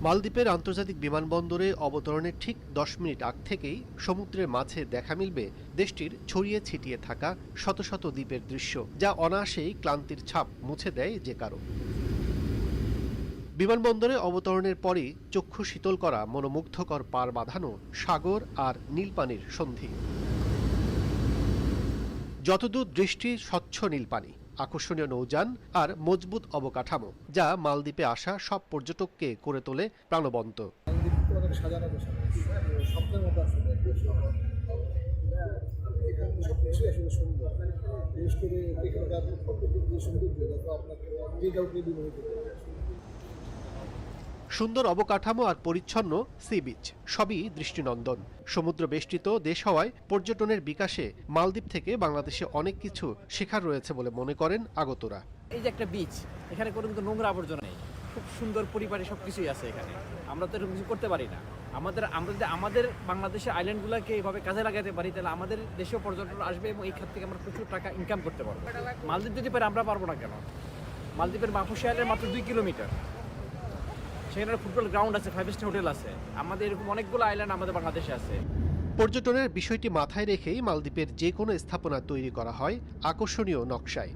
মালদ্বীপের আন্তর্জাতিক বিমানবন্দরে অবতরণের ঠিক ১০ মিনিট আগ থেকেই সমুদ্রের মাঝে দেখা মিলবে দেশটির ছড়িয়ে ছিটিয়ে থাকা শত শত দ্বীপের দৃশ্য, যা অনায়াসেই ক্লান্তির ছাপ মুছে দেয় যে কারো। বিমানবন্দরে অবতরণের পরই চক্ষু শীতল করা মনোমুগ্ধকর পার বাঁধানো সাগর আর নীলপানির সন্ধি। যতদূর দৃষ্টি স্বচ্ছ নীলপানি, আকর্ষণীয় নৌযান আর মজবুত অবকাঠামো, যা মালদ্বীপে আসা সব পর্যটককে করে তোলে প্রাণবন্ত। সুন্দর অবকাঠামো আর পরিচ্ছন্ন সি বিচ সবই দৃষ্টিনন্দন। সমুদ্র বেষ্টিত দেশ হওয়ায় পর্যটনের বিকাশে মালদ্বীপ থেকে বাংলাদেশে অনেক কিছু শেখার রয়েছে বলে মনে করেন আগতরা। এই যে একটা বিচ, এখানে কোনো কিন্তু নোংরা আবর্জনা নেই, খুব সুন্দর পরিপাটি সবকিছুই আছে এখানে। আমরা তো এরকম কিছু করতে পারি না। আমরা যদি আমাদের বাংলাদেশের আইল্যান্ডগুলোকে এইভাবে কাজে লাগাতে পারি, তাহলে আমাদের দেশেও পর্যটন আসবে এবং এই খাত থেকে আমরা প্রচুর টাকা ইনকাম করতে পারবো। মালদ্বীপ যদি পারে, আমরা পারবো না কেন? মালদ্বীপের মাফুসি আইল্যান্ড মাত্র 2 কিলোমিটার, সেখানে ফুটবল গ্রাউন্ড আছে, 5 স্টার হোটেল আছে। আমাদের এরকম অনেকগুলো আইল্যান্ড আমাদের বাংলাদেশে আছে। পর্যটনের বিষয়টি মাথায় রেখেই মালদ্বীপের যে কোনো স্থাপনা তৈরি করা হয় আকর্ষণীয় নকশায়।